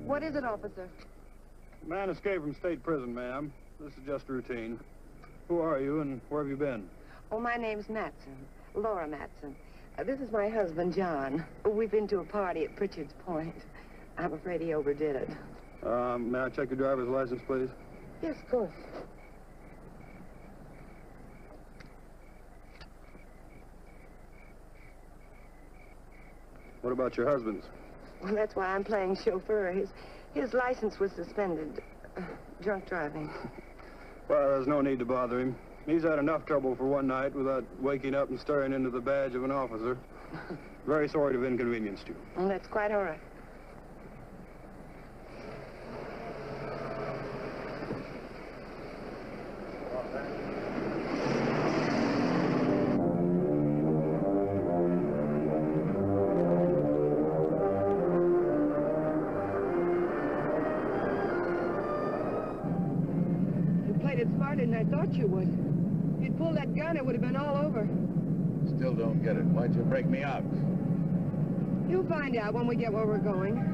What is it, officer? Man escaped from state prison, ma'am. This is just routine. Who are you and where have you been? Oh, my name's Matson. Laura Matson. This is my husband, John. We've been to a party at Pritchard's Point. I'm afraid he overdid it. May I check your driver's license, please? Yes, of course. What about your husband's? Well, that's why I'm playing chauffeur. His license was suspended. Drunk driving. Well, there's no need to bother him. He's had enough trouble for one night without waking up and staring into the badge of an officer. Very sorry to have inconvenienced you. Well, that's quite all right. I thought you would. If you'd pulled that gun, it would have been all over. Still don't get it. Why'd you break me out? You'll find out when we get where we're going.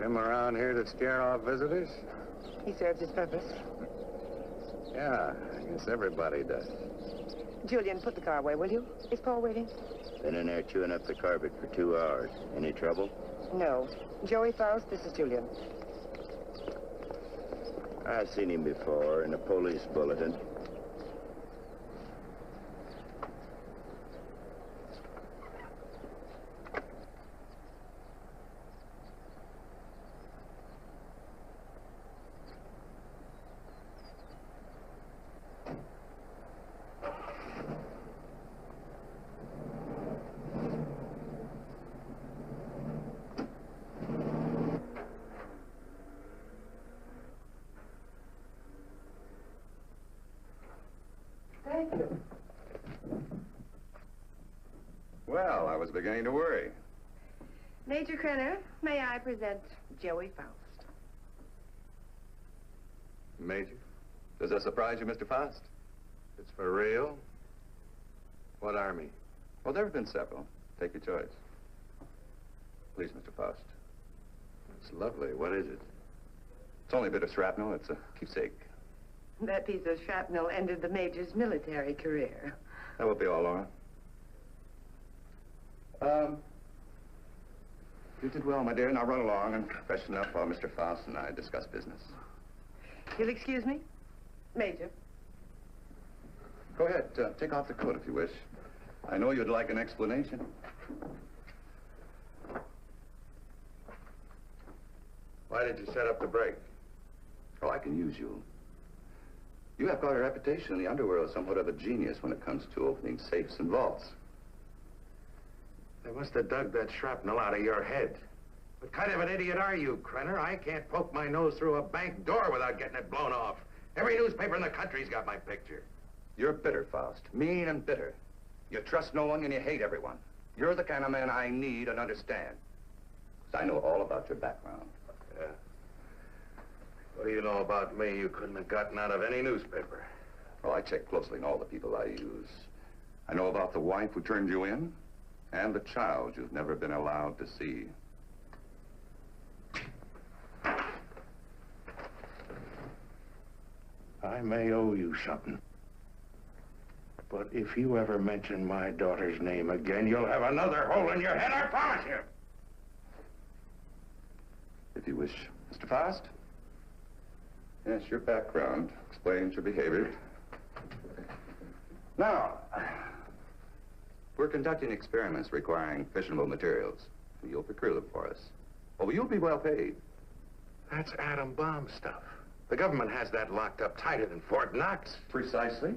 Him around here to scare off visitors? He serves his purpose. Yeah, I guess everybody does. Julian, put the car away, will you? Is Paul waiting? Been in there chewing up the carpet for 2 hours. Any trouble? No. Joey Faust, this is Julian. I've seen him before in a police bulletin. Thank you. Well, I was beginning to worry. Major Krenner, may I present Joey Faust? Major? Does that surprise you, Mr. Faust? It's for real? What army? Well, there have been several. Take your choice. Please, Mr. Faust. It's lovely. What is it? It's only a bit of shrapnel. It's a keepsake. That piece of shrapnel ended the Major's military career. That will be all, Laura. You did well, my dear. Now run along and freshen up while Mr. Faust and I discuss business. You'll excuse me? Major. Go ahead. Take off the coat if you wish. I know you'd like an explanation. Why did you set up the break? Oh, I can use you. You have got a reputation in the underworld as somewhat of a genius when it comes to opening safes and vaults. They must have dug that shrapnel out of your head. What kind of an idiot are you, Krenner? I can't poke my nose through a bank door without getting it blown off. Every newspaper in the country's got my picture. You're bitter, Faust. Mean and bitter. You trust no one and you hate everyone. You're the kind of man I need and understand. 'Cause I know all about your background. Yeah. What do you know about me you couldn't have gotten out of any newspaper? Oh, I check closely on all the people I use. I know about the wife who turned you in and the child you've never been allowed to see. I may owe you something. But if you ever mention my daughter's name again, you'll have another hole in your head, I promise you. If you wish, Mr. Faust. Yes, your background explains your behavior. Now, we're conducting experiments requiring fissionable materials. You'll procure them for us. Oh, you'll be well paid. That's atom bomb stuff. The government has that locked up tighter than Fort Knox. Precisely.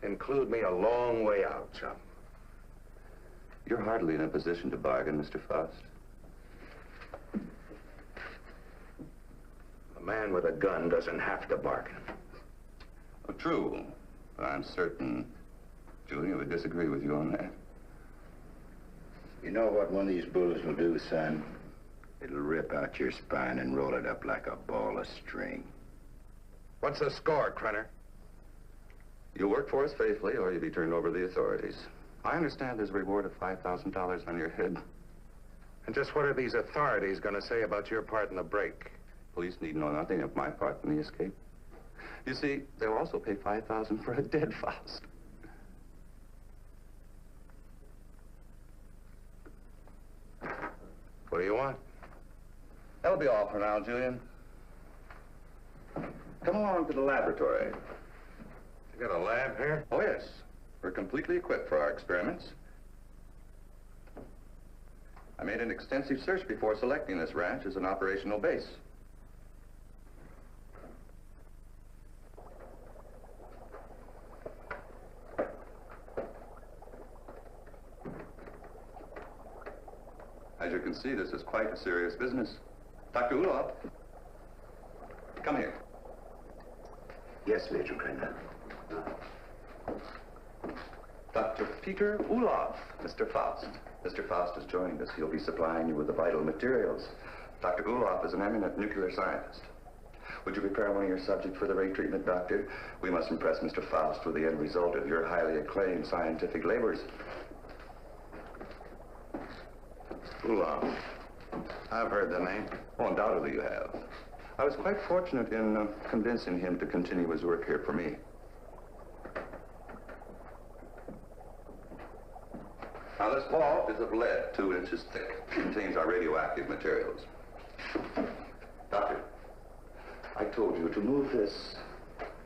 Include me a long way out, chum. You're hardly in a position to bargain, Mr. Faust. A man with a gun doesn't have to bargain. Oh, true. But I'm certain Julia would disagree with you on that. You know what one of these bullets will do, son? It'll rip out your spine and roll it up like a ball of string. What's the score, Krenner? You'll work for us faithfully, or you'll be turned over to the authorities. I understand there's a reward of $5,000 on your head. And just what are these authorities going to say about your part in the break? Police need know nothing of my part in the escape. You see, they'll also pay $5,000 for a dead Faust. What do you want? That'll be all for now, Julian. Come along to the laboratory. You got a lab here? Oh, yes. We're completely equipped for our experiments. I made an extensive search before selecting this ranch as an operational base. As you can see, this is quite a serious business. Dr. Ulof, come here. Yes, Major Krenner. Dr. Peter Ulof, Mr. Faust. Mr. Faust has joined us. He'll be supplying you with the vital materials. Dr. Ulof is an eminent nuclear scientist. Would you prepare one of your subjects for the ray treatment, Doctor? We must impress Mr. Faust with the end result of your highly acclaimed scientific labors. Ulof. I've heard the name. Oh, undoubtedly you have. I was quite fortunate in convincing him to continue his work here for me. Now, this ball is of lead, 2 inches thick. It contains our radioactive materials. Doctor, I told you to move this.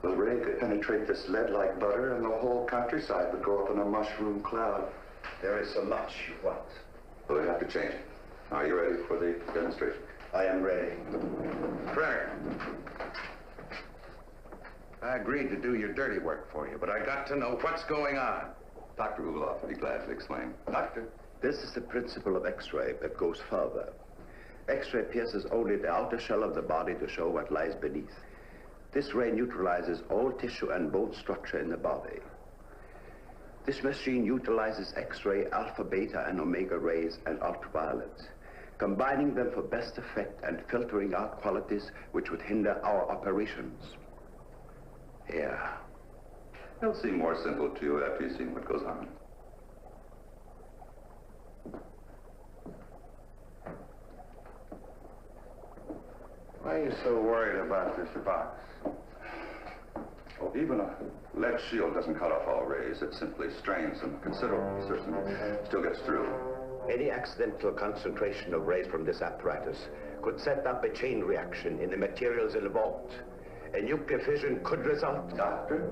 The ray could penetrate this lead like butter, and the whole countryside would go up in a mushroom cloud. There is so much you want. So we have to change it. Are you ready for the demonstration? I am ready. Brenner, I agreed to do your dirty work for you, but I got to know what's going on. Dr. Ulof would be glad to explain. Doctor? This is the principle of X-ray that goes further. X-ray pierces only the outer shell of the body to show what lies beneath. This ray neutralizes all tissue and bone structure in the body. This machine utilizes X-ray, alpha, beta, and omega rays and ultraviolet, combining them for best effect and filtering out qualities which would hinder our operations. Yeah. It'll seem more simple to you after you've seen what goes on. Why are you so worried about this box? Oh, even a lead shield doesn't cut off all rays. It simply strains them considerably. Certainly still gets through. Any accidental concentration of rays from this apparatus could set up a chain reaction in the materials involved. A nuclear fission could result. Doctor?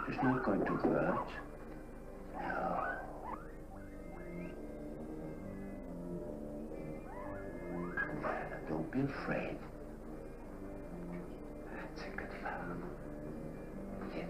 It's not going to hurt. No. Don't be afraid. That's a good fellow. Yes.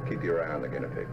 Keep your eye on the guinea pig.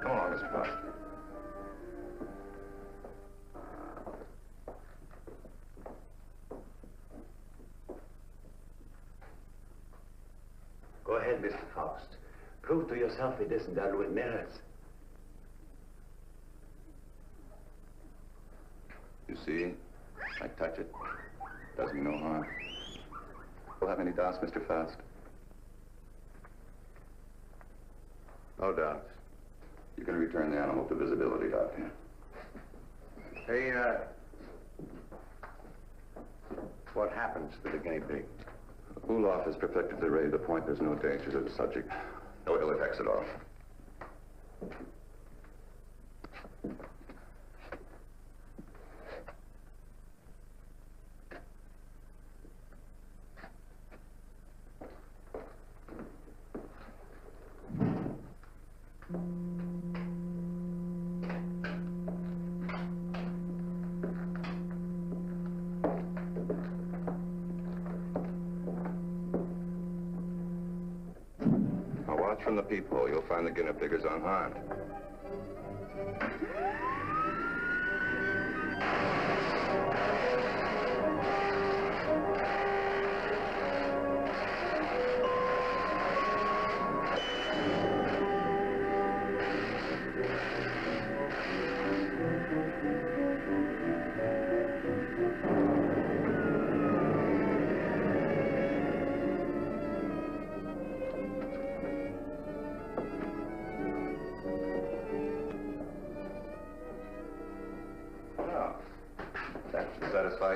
Come along, Mr. Faust. Go ahead, Mr. Faust. Prove to yourself it isn't done with mirrors. You see? I touch it. Does me no harm. Will have any doubts, Mr. Faust? No doubts. You can return the animal to visibility, Doctor. Hey, what happens to the guinea pig? Ulaf has perfected the ray to the point there's no danger to the subject. No ill effects at all. From the peephole, you'll find the guinea piggers unharmed.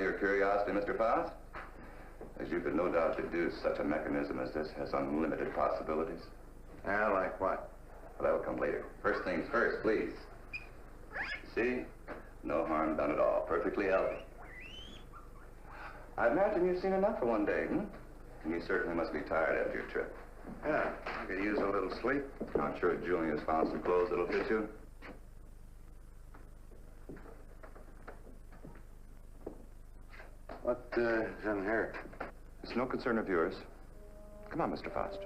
Your curiosity, Mr. Faust? As you could no doubt deduce, such a mechanism as this has unlimited possibilities. Yeah, like what? Well, that'll come later. First things first, please. See? No harm done at all. Perfectly healthy. I imagine you've seen enough for one day, hmm? And you certainly must be tired after your trip. Yeah, I could use a little sleep. I'm sure Julia's found some clothes that'll fit you. What, is in here? It's no concern of yours. Come on, Mr. Faust.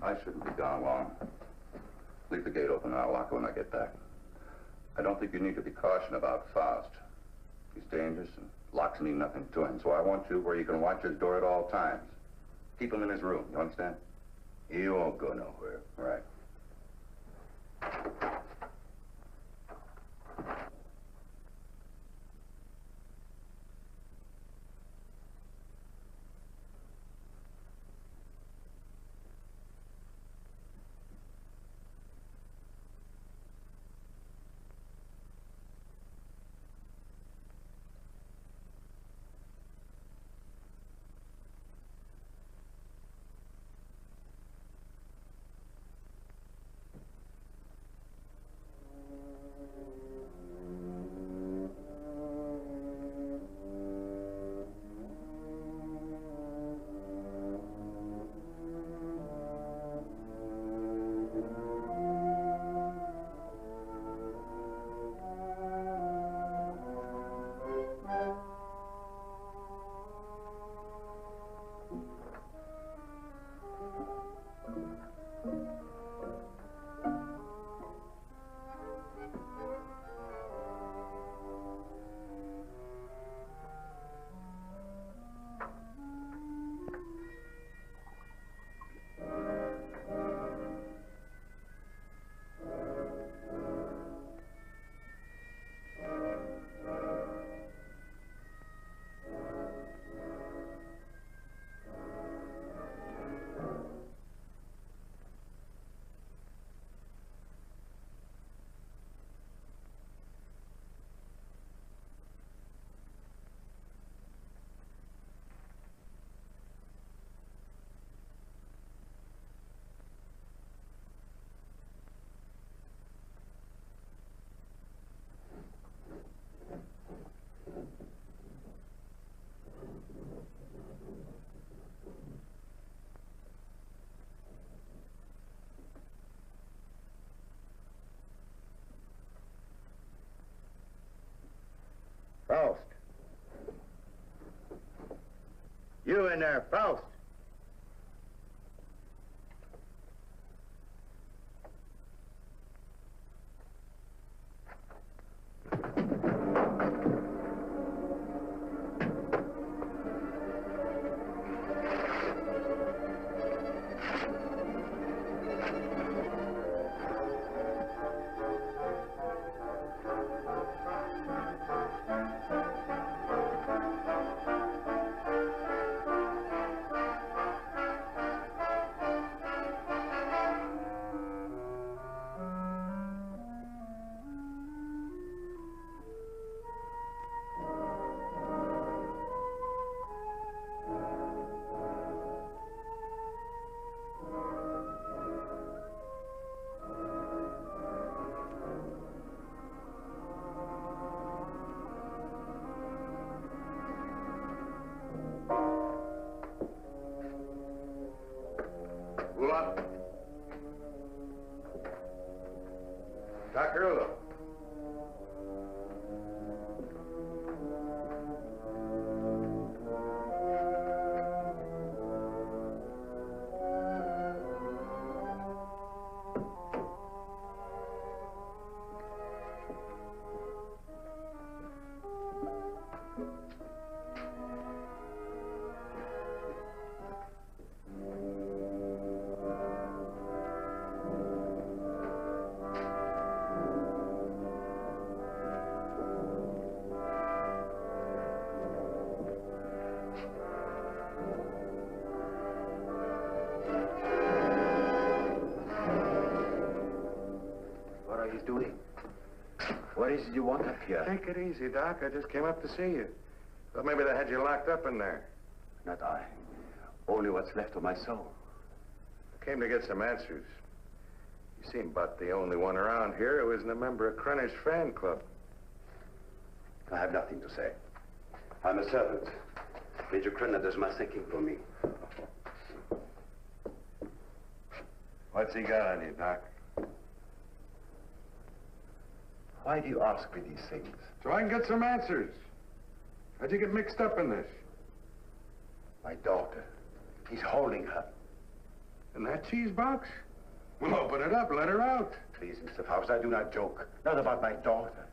I shouldn't be gone long. Leave the gate open and I'll lock it when I get back. I don't think you need to be cautious about Faust. He's dangerous and locks mean nothing to him, so I want you where you can watch his door at all times. Keep him in his room, you understand? He won't go nowhere. Right. Faust. You in there, Faust. Ulof. Dr. Ulof. What is it you want up here? Take it easy, Doc. I just came up to see you. Thought maybe they had you locked up in there. Not I. Only what's left of my soul. I came to get some answers. You seem about the only one around here who isn't a member of Krenner's fan club. I have nothing to say. I'm a servant. Major Krenner does my thinking for me. What's he got on you, Doc? Why do you ask me these things? So I can get some answers. How'd you get mixed up in this? My daughter. He's holding her. In that cheese box? Well, open it up. Let her out. Please, Mr. Faust, I do not joke. Not about my daughter.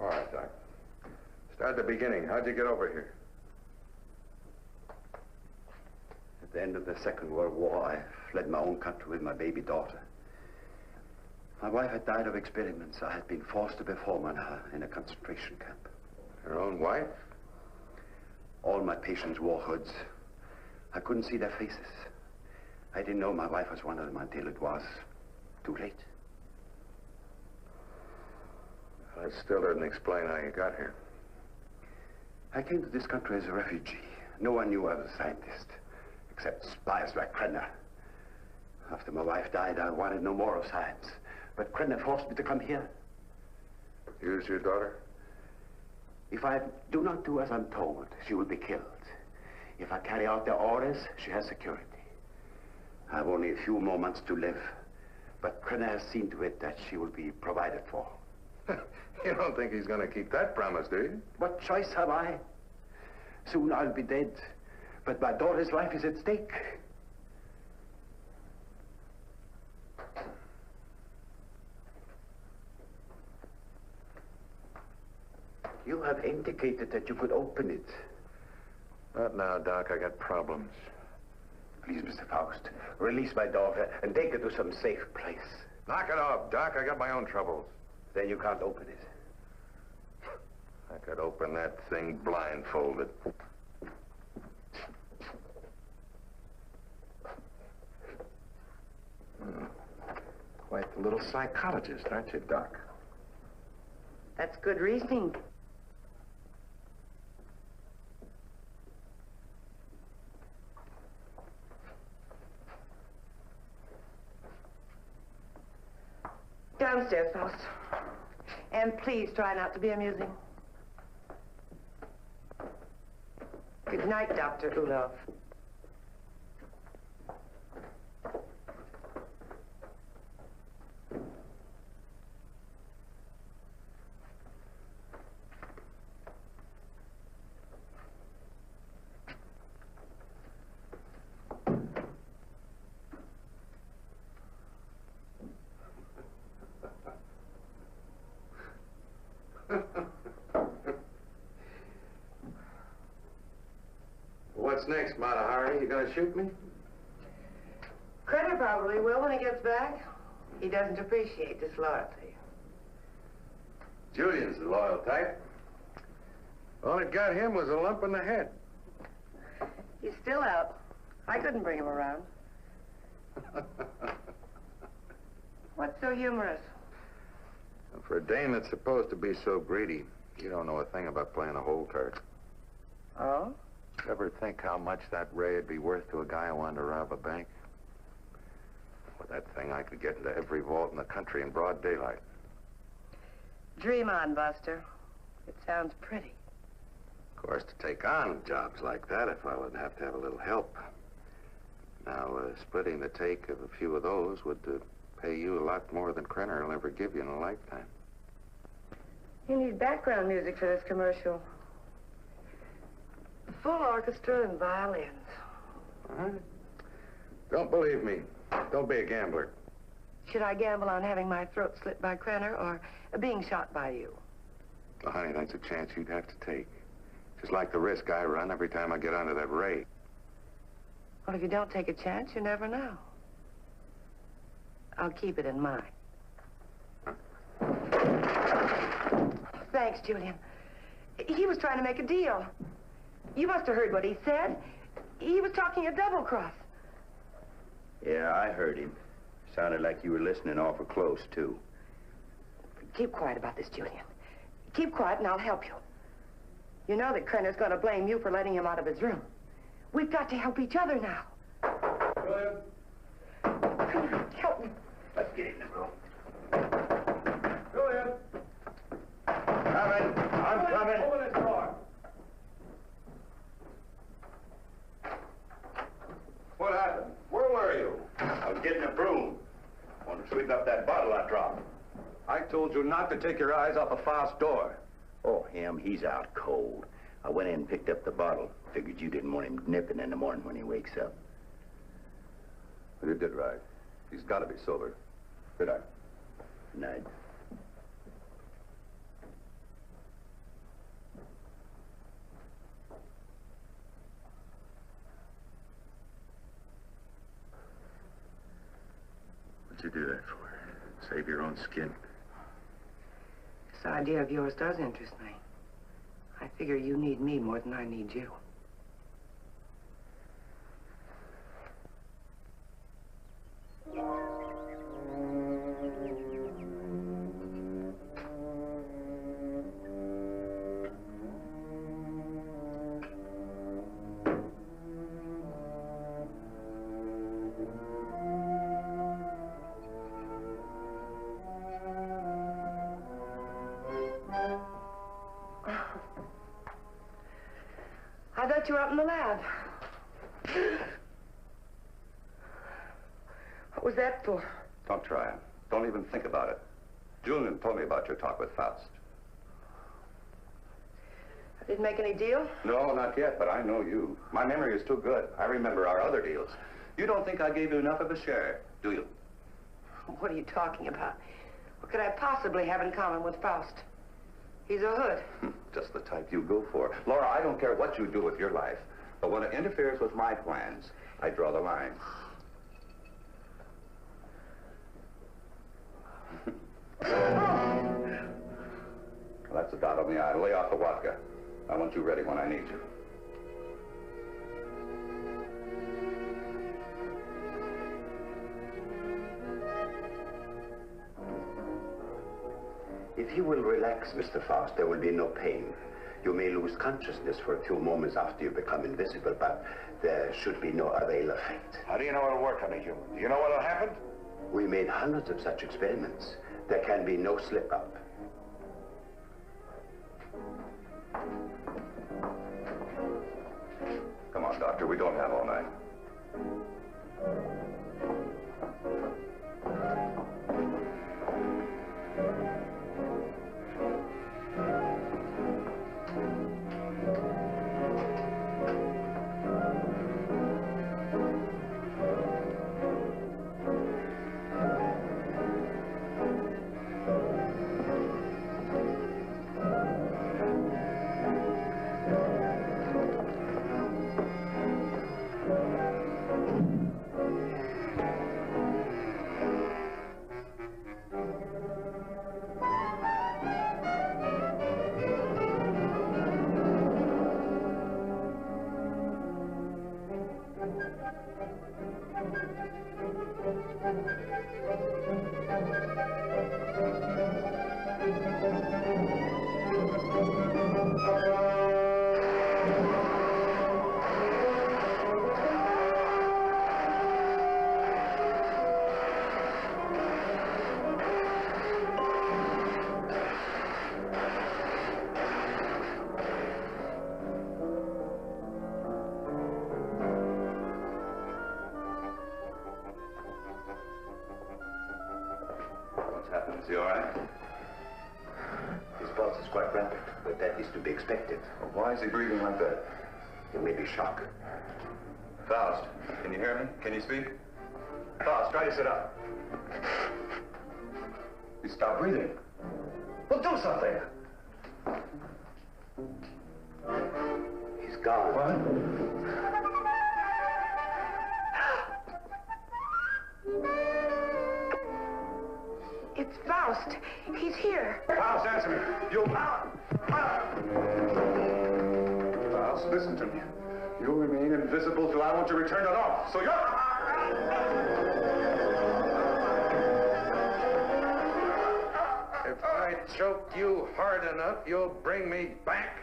All right, Doc. Start at the beginning. How'd you get over here? At the end of the Second World War, I fled my own country with my baby daughter. My wife had died of experiments I had been forced to perform on her in a concentration camp. Your own wife? All my patients wore hoods. I couldn't see their faces. I didn't know my wife was one of them until it was too late. That still doesn't explain how you got here. I came to this country as a refugee. No one knew I was a scientist, except spies like Krenner. After my wife died, I wanted no more of science. But Krenner forced me to come here. Use your daughter? If I do not do as I'm told, she will be killed. If I carry out their orders, she has security. I have only a few more months to live. But Krenner has seen to it that she will be provided for. You don't think he's going to keep that promise, do you? What choice have I? Soon I'll be dead. But my daughter's life is at stake. You have indicated that you could open it. Not now, Doc. I got problems. Please, Mr. Faust, release my daughter and take her to some safe place. Knock it off, Doc. I got my own troubles. Then you can't open it. I could open that thing blindfolded. Quite the little psychologist, aren't you, Doc? That's good reasoning. Downstairs, Faust. And please try not to be amusing. Good night, Dr. Ulof. What's next, Mata Hari? You gonna shoot me? Krenner probably will when he gets back. He doesn't appreciate disloyalty. Julian's the loyal type. All it got him was a lump in the head. He's still out. I couldn't bring him around. What's so humorous? For a dame that's supposed to be so greedy, you don't know a thing about playing a hole card. Oh? Ever think how much that ray would be worth to a guy who wanted to rob a bank? With that thing, I could get into every vault in the country in broad daylight. Dream on, Buster. It sounds pretty. Of course, to take on jobs like that, a fellow would have to have a little help. Now, splitting the take of a few of those would pay you a lot more than Krenner will ever give you in a lifetime. You need background music for this commercial. Full orchestra and violins. All right. Don't believe me. Don't be a gambler. Should I gamble on having my throat slit by Krenner or being shot by you? Well, honey, that's a chance you'd have to take. Just like the risk I run every time I get onto that ray. Well, if you don't take a chance, you never know. I'll keep it in mind. Huh? Thanks, Julian. He was trying to make a deal. You must have heard what he said. He was talking a double cross. Yeah, I heard him. Sounded like you were listening awful close, too. Keep quiet about this, Julian. Keep quiet and I'll help you. You know that Krenner's going to blame you for letting him out of his room. We've got to help each other now. Julian? Come on, help me. Let's get in the room. Julian? Coming. I'm coming. Open this door. What happened? Where were you? I was getting a broom. Want to sweep up that bottle I dropped. I told you not to take your eyes off of Faust's door. Oh, him, he's out cold. I went in and picked up the bottle. Figured you didn't want him nipping in the morning when he wakes up. Well, you did right. He's got to be sober. Good night. Night. What'd you do that for? Save your own skin. This idea of yours does interest me. I figure you need me more than I need you. I thought you were up in the lab. What was that for? Don't try. Don't even think about it. Julian told me about your talk with Faust. I didn't make any deal? No, not yet, but I know you. My memory is too good. I remember our other deals. You don't think I gave you enough of a share, do you? What are you talking about? What could I possibly have in common with Faust? He's a hood. Just the type you go for. Laura, I don't care what you do with your life, but when it interferes with my plans, I draw the line. Well, that's a dot on the I. Lay off the vodka. I want you ready when I need you. If you will relax, Mr. Faust, there will be no pain. You may lose consciousness for a few moments after you become invisible, but there should be no other ill effect. How do you know it'll work on a human? Do you know what'll happen? We made hundreds of such experiments. There can be no slip-up. Come on, Doctor. We don't have all night. Is he all right? His pulse is quite rapid, but that is to be expected. Well, why is he breathing like that? It may be shock. Faust, can you hear me? Can you speak? Faust, try to sit up. He stopped breathing. Well, do something. He's gone. What? It's Faust. He's here. Faust, answer me. You... Faust, listen to me. You'll remain invisible till I want you returned at all. So you're... If I choke you hard enough, you'll bring me back.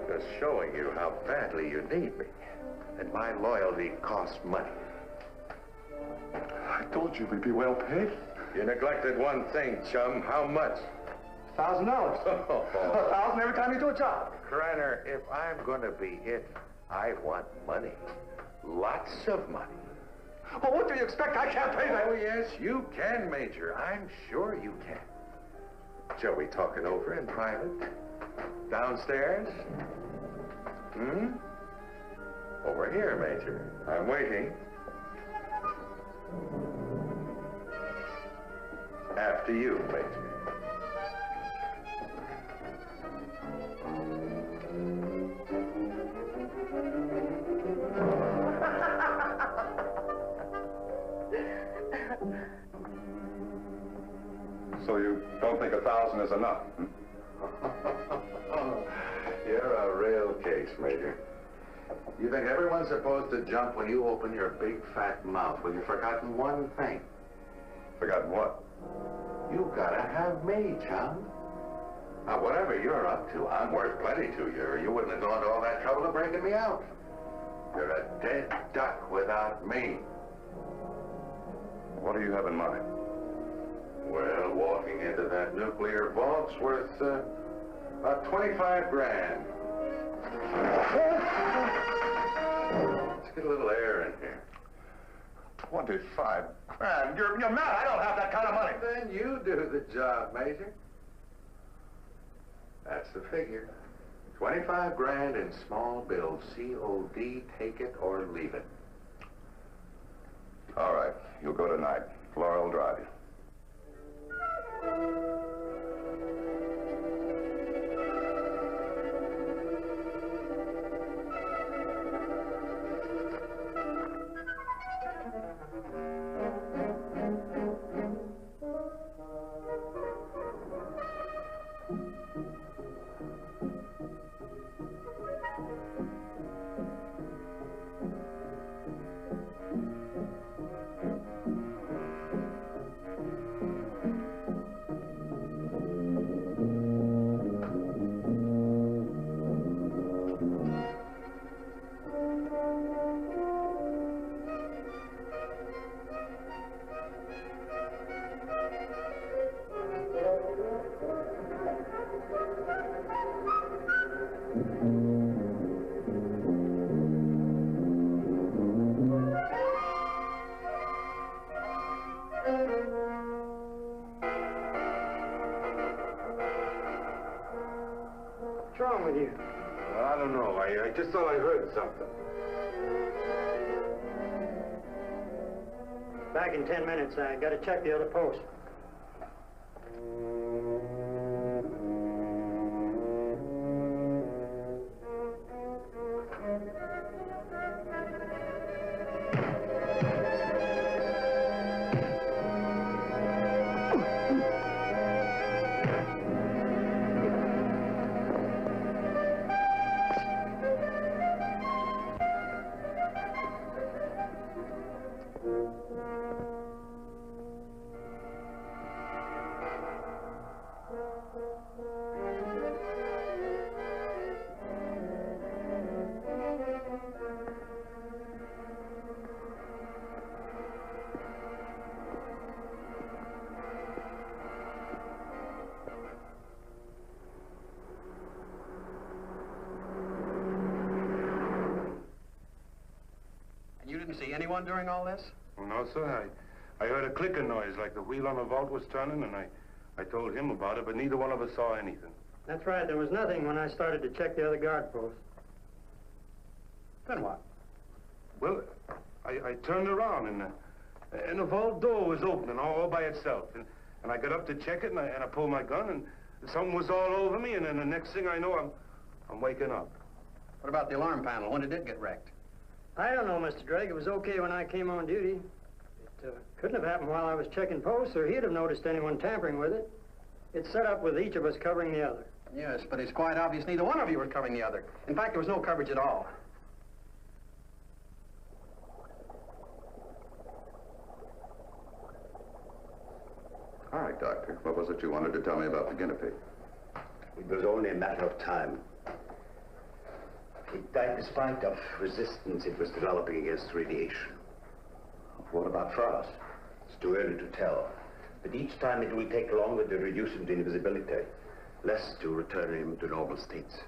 Just showing you how badly you need me. And my loyalty costs money. I told you we'd be well paid. You neglected one thing, chum. How much? $1,000. $1,000 every time you do a job. Krenner, if I'm going to be it, I want money. Lots of money. Well, what do you expect? I can't pay that. Oh, yes, you can, Major. I'm sure you can. Shall we talk it over in private? Downstairs? Hmm? Over here, Major. I'm waiting. After you, Major. So you don't think 1,000 is enough? You're a real case, Major. You think everyone's supposed to jump when you open your big fat mouth when you've forgotten one thing? Forgotten what? You gotta have me, chum. Now, whatever you're up to, I'm worth plenty to you, or you wouldn't have gone to all that trouble of breaking me out. You're a dead duck without me. What do you have in mind? Well, walking into that nuclear vault's worth about 25 grand. Let's get a little air in here. 25 grand? You're mad. I don't have that kind of money. Then you do the job, Major. That's the figure. 25 grand in small bills. COD, take it or leave it. All right. You'll go tonight. Laura will drive you. What's wrong with you? I don't know. I just thought I heard something. Back in 10 minutes. I got to check the other post. anyone during all this? No, sir. I heard a clicking noise like the wheel on the vault was turning, and I told him about it, but neither one of us saw anything. That's right. There was nothing when I started to check the other guard posts. Then what? Well, I turned around, and the vault door was opening all by itself. And I got up to check it, and I pulled my gun, and something was all over me, and then the next thing I know, I'm waking up. What about the alarm panel? When did it get wrecked? I don't know, Mr. Drake. It was okay when I came on duty. It couldn't have happened while I was checking posts, or he'd have noticed anyone tampering with it. It's set up with each of us covering the other. Yes, but it's quite obvious neither one of you was covering the other. In fact, there was no coverage at all. All right, Doctor. What was it you wanted to tell me about the guinea pig? It was only a matter of time. It died despite of resistance it was developing against radiation. What about Frost? It's too early to tell. But each time it will take longer to reduce him to invisibility, less to return him to normal states.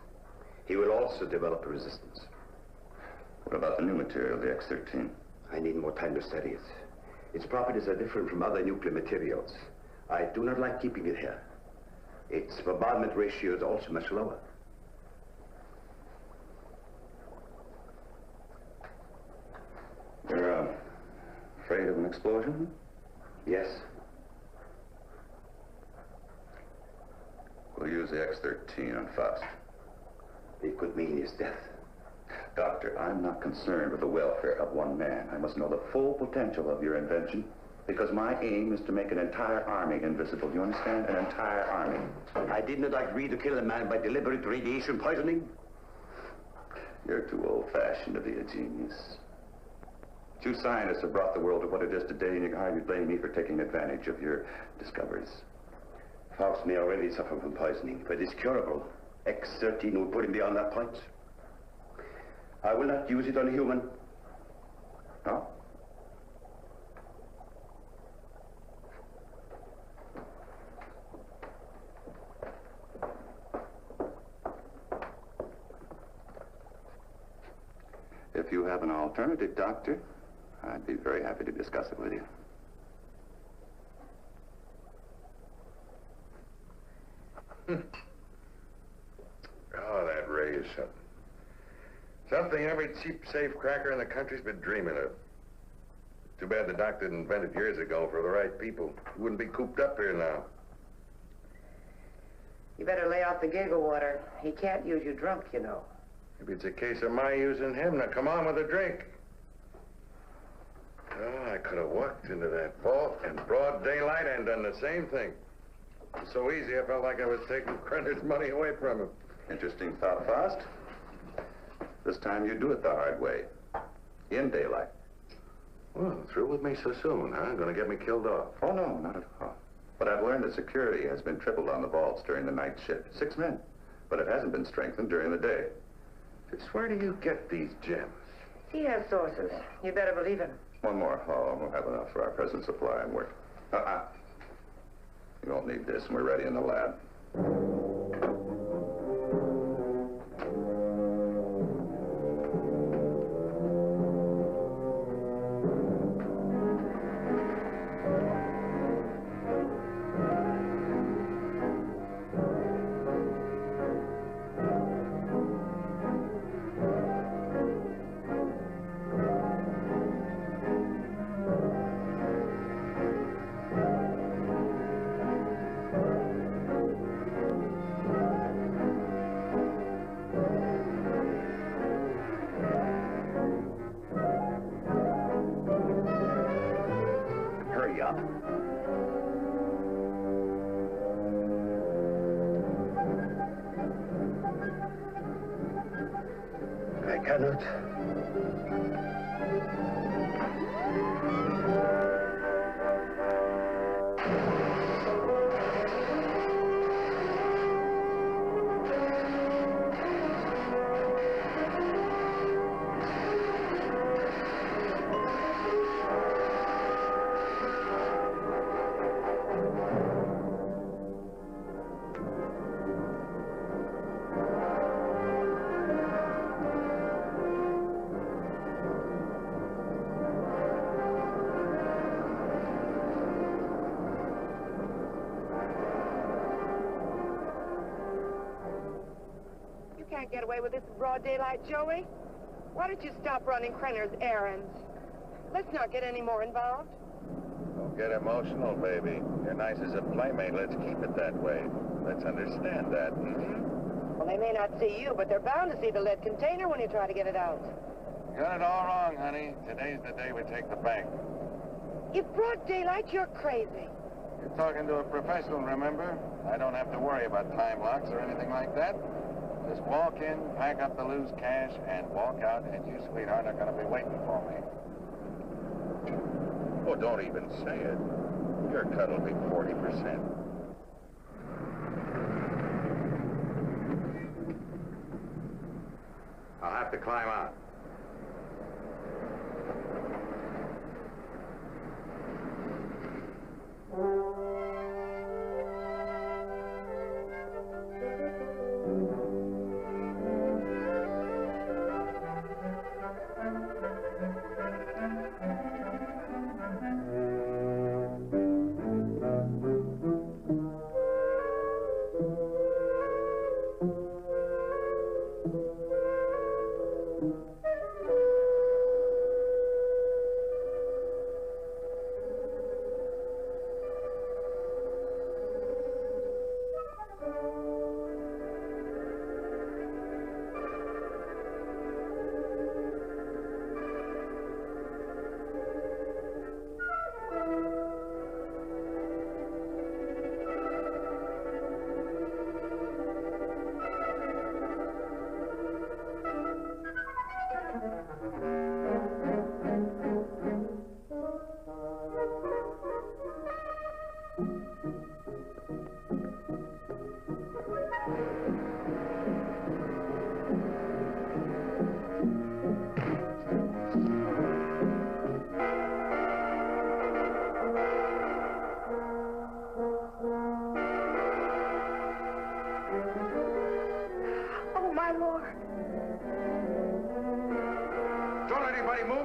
He will also develop a resistance. What about the new material, the X-13? I need more time to study it. Its properties are different from other nuclear materials. I do not like keeping it here. Its bombardment ratio is also much lower. You're afraid of an explosion? Yes. We'll use the X-13 on Faust. It could mean his death. Doctor, I'm not concerned with the welfare of one man. I must know the full potential of your invention, because my aim is to make an entire army invisible. Do you understand? An entire army. I did not agree to kill a man by deliberate radiation poisoning. You're too old-fashioned to be a genius. You scientists have brought the world to what it is today, and you can hardly blame me for taking advantage of your discoveries. Faust may already suffer from poisoning, but it's curable. X-13 will put him beyond that point. I will not use it on a human. No? If you have an alternative, Doctor, I'd be very happy to discuss it with you. Oh, that ray is something. Something every cheap safe cracker in the country's been dreaming of. Too bad the doctor didn't invent it years ago for the right people. He wouldn't be cooped up here now. You better lay off the giggle water. He can't use you drunk, you know. Maybe it's a case of my using him. Now, come on with a drink. Oh, I could have walked into that vault in broad daylight and done the same thing. It was so easy, I felt like I was taking Krenner's money away from him. Interesting thought, Faust. This time you do it the hard way. In daylight. Well, through with me so soon, huh? Gonna get me killed off. Oh, no, not at all. But I've learned that security has been tripled on the vaults during the night shift. 6 men. But it hasn't been strengthened during the day. Just where do you get these gems? He has sources. You better believe him. One more haul. We'll have enough for our present supply and work. You won't need this, and we're ready in the lab. I cannot. can't get away with this in broad daylight, Joey. Why don't you stop running Krenner's errands? Let's not get any more involved. Don't get emotional, baby. You're nice as a playmate. Let's keep it that way. Let's understand that. Well, they may not see you, but they're bound to see the lead container when you try to get it out. You got it all wrong, honey. Today's the day we take the bank. In broad daylight, you're crazy. You're talking to a professional, remember? I don't have to worry about time locks or anything like that. Just walk in, pack up the loose cash, and walk out, and you, sweetheart, are going to be waiting for me. Oh, don't even say it. Your cut will be 40%. I'll have to climb out.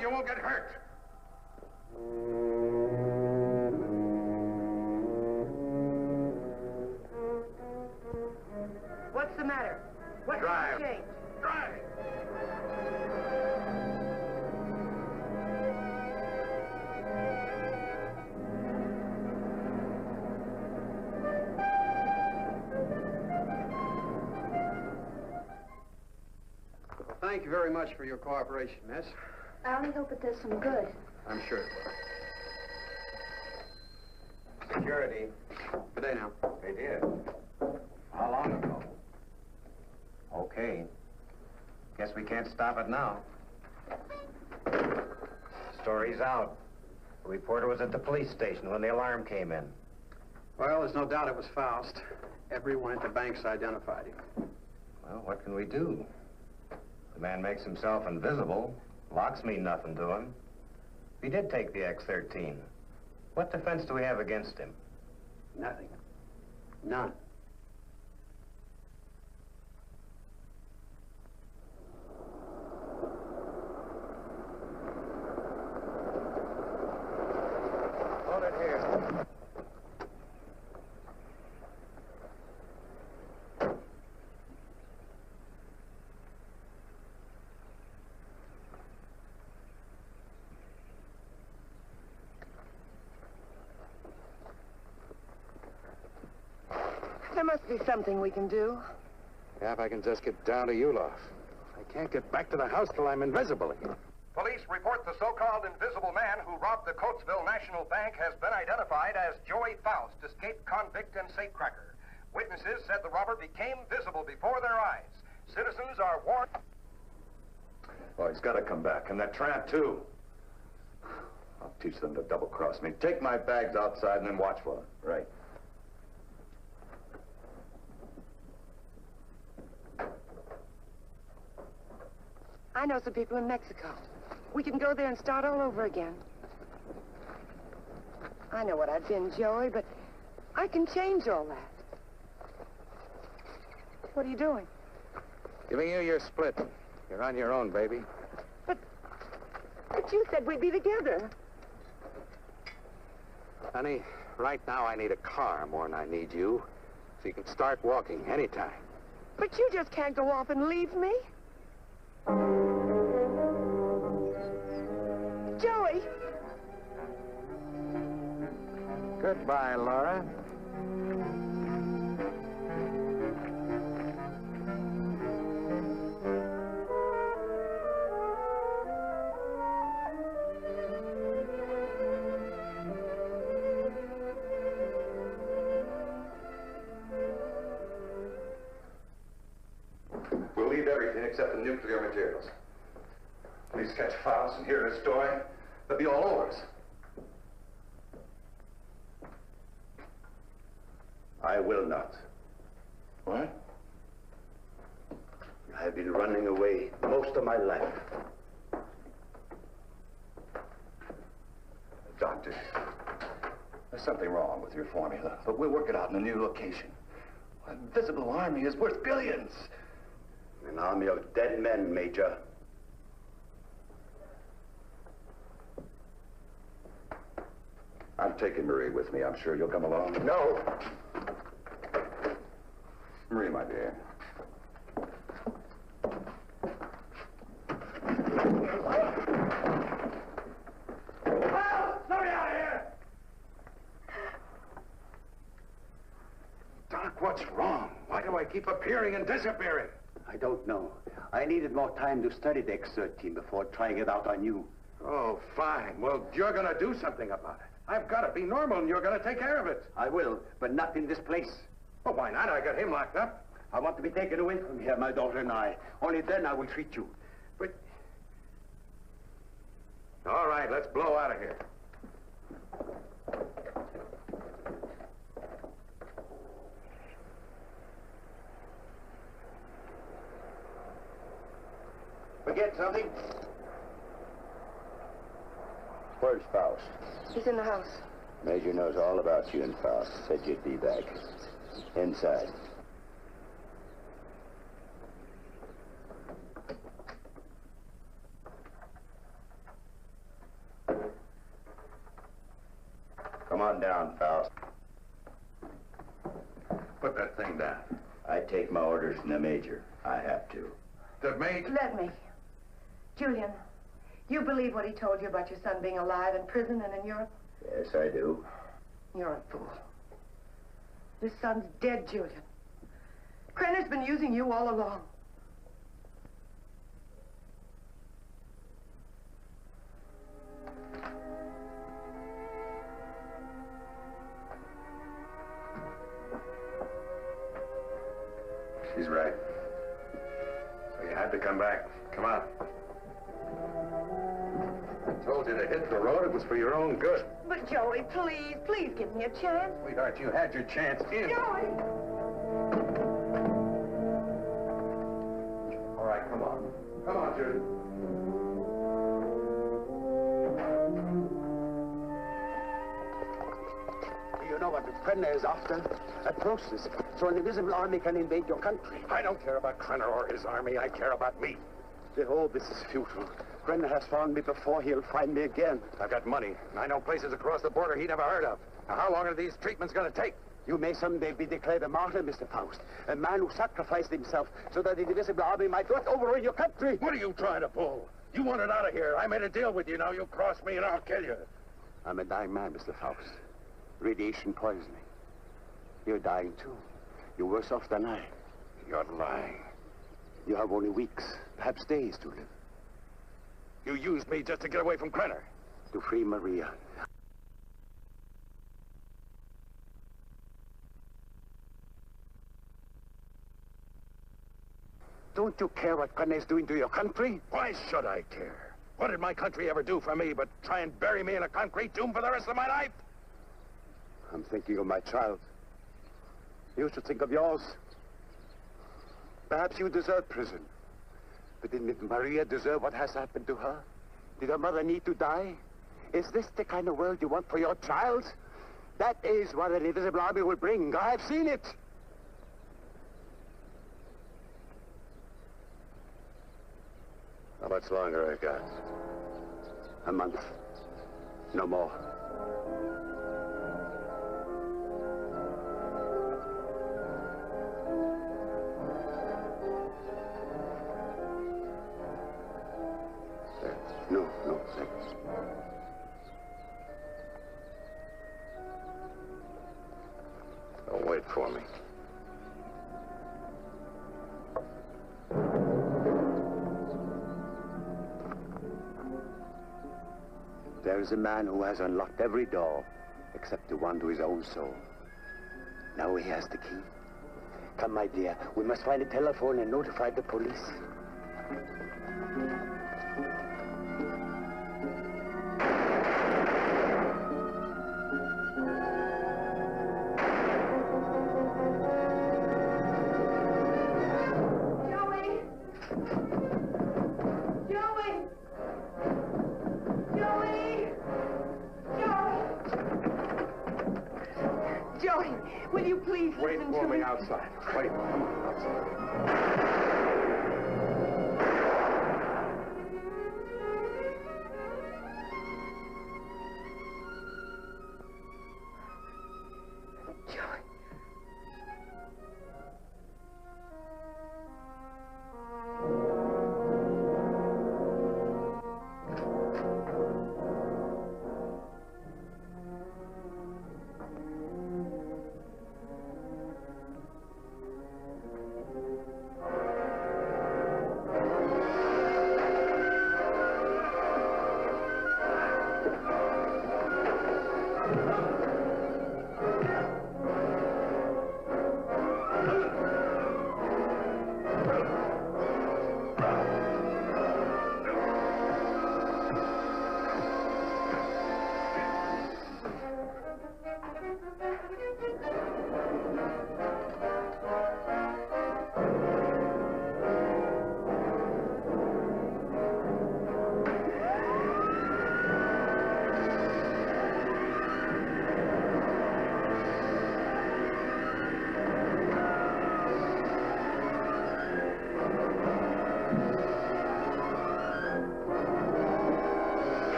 You won't get hurt. What's the matter? What's Drive. the change? Drive! Well, thank you very much for your cooperation, miss. I only hope it does some good. I'm sure. Security. Good day now. They did. How long ago? Okay. Guess we can't stop it now. Story's out. The reporter was at the police station when the alarm came in. Well, there's no doubt it was Faust. Everyone at the bank's identified him. Well, what can we do? The man makes himself invisible. Locks mean nothing to him. If he did take the X-13, what defense do we have against him? Nothing. None. Hold it here. There must be something we can do. Yeah, if I can just get down to Ulov. I can't get back to the house till I'm invisible again. Police report the so-called invisible man who robbed the Coatesville National Bank has been identified as Joey Faust, escaped convict and safecracker. Witnesses said the robber became visible before their eyes. Citizens are warned. Oh, he's got to come back. And that tramp, too. I'll teach them to double-cross me. Take my bags outside and then watch for them. Right. I know some people in Mexico. We can go there and start all over again. I know what I've been, Joey, but I can change all that. What are you doing? Giving you your split. You're on your own, baby. But you said we'd be together. Honey, right now I need a car more than I need you. So you can start walking anytime. But you just can't go off and leave me. Joey! Goodbye, Laura. We'll leave everything except the nuclear materials. Please catch Faust and hear his story. They'll be all over us. I will not. What? I've been running away most of my life. Doctor, there's something wrong with your formula, but we'll work it out in a new location. A visible army is worth billions. An army of dead men, Major. I'm taking Marie with me. I'm sure you'll come along. No. Marie, my dear. Let me out of here! Doc, what's wrong? Why do I keep appearing and disappearing? I don't know. I needed more time to study the X-13 before trying it out on you. Oh, fine. Well, you're going to do something about it. I've got to be normal, and you're going to take care of it. I will, but not in this place. Well, why not? I got him locked up. I want to be taken away from here, my daughter and I. Only then I will treat you. But... All right, let's blow out of here. Forget something? Where's Faust? He's in the house. Major knows all about you and Faust. Said you'd be back. Inside. Come on down, Faust. Put that thing down. I take my orders from the Major. I have to. The mate? Let me. Julian, you believe what he told you about your son being alive in prison and in Europe? Yes, I do. You're a fool. Your son's dead, Julian. Krenner's been using you all along. She's right. So you had to come back. Come on. I told you to hit the road. It was for your own good. But Joey, please, please give me a chance. Sweetheart, you had your chance in. Joey! All right, come on. Come on, Judy. You know what the Krenner is after? A process, so an invisible army can invade your country. I don't care about Krenner or his army. I care about me. All this is futile. Krenner has found me before. He'll find me again. I've got money, and I know places across the border he never heard of. Now, how long are these treatments going to take? You may someday be declared a martyr, Mr. Faust. A man who sacrificed himself so that the invisible army might not overrun your country. What are you trying to pull? You want it out of here. I made a deal with you. Now you cross me and I'll kill you. I'm a dying man, Mr. Faust. Radiation poisoning. You're dying, too. You're worse off than I. You're lying. You have only weeks, perhaps days to live. You used me just to get away from Krenner. To free Maria. Don't you care what Krenner is doing to your country? Why should I care? What did my country ever do for me but try and bury me in a concrete tomb for the rest of my life? I'm thinking of my child. You should think of yours. Perhaps you deserve prison. But didn't Maria deserve what has happened to her? Did her mother need to die? Is this the kind of world you want for your child? That is what an invisible army will bring. I've seen it. How much longer I got? A month. No more. There is a man who has unlocked every door except the one to his own soul. Now he has the key. Come, my dear, we must find a telephone and notify the police. Outside. Wait, come on, outside.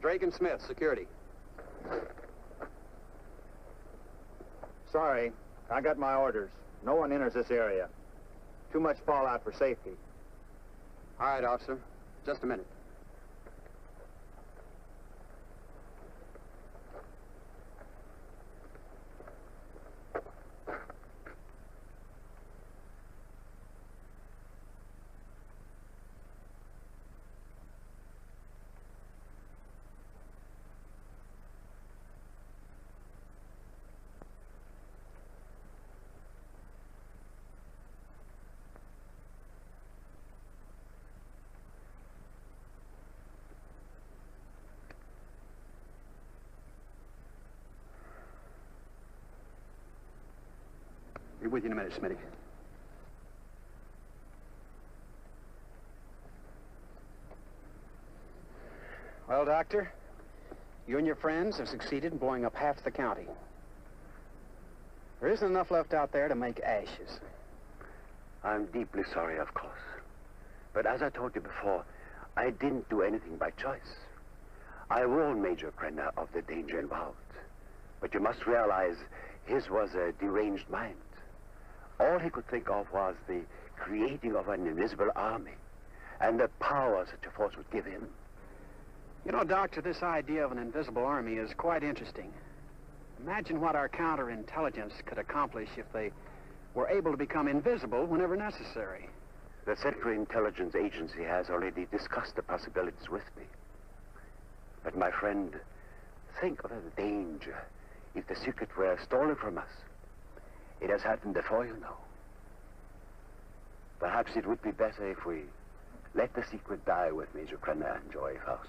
Drake and Smith, security. Sorry, I got my orders. No one enters this area. Too much fallout for safety. All right, officer. Just a minute. Be with you in a minute, Smitty. Well, Doctor, you and your friends have succeeded in blowing up half the county. There isn't enough left out there to make ashes. I'm deeply sorry, of course. But as I told you before, I didn't do anything by choice. I warned Major Krenner of the danger involved. But you must realize his was a deranged mind. All he could think of was the creating of an invisible army and the power such a force would give him. You know, Doctor, this idea of an invisible army is quite interesting. Imagine what our counterintelligence could accomplish if they were able to become invisible whenever necessary. The Central Intelligence Agency has already discussed the possibilities with me. But my friend, think of the danger if the secret were stolen from us. It has happened before, you know. Perhaps it would be better if we let the secret die with Major Krenner and Joy Faust.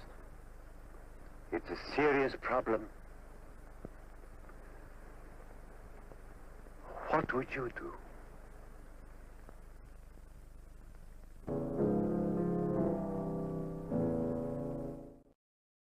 It's a serious problem. What would you do?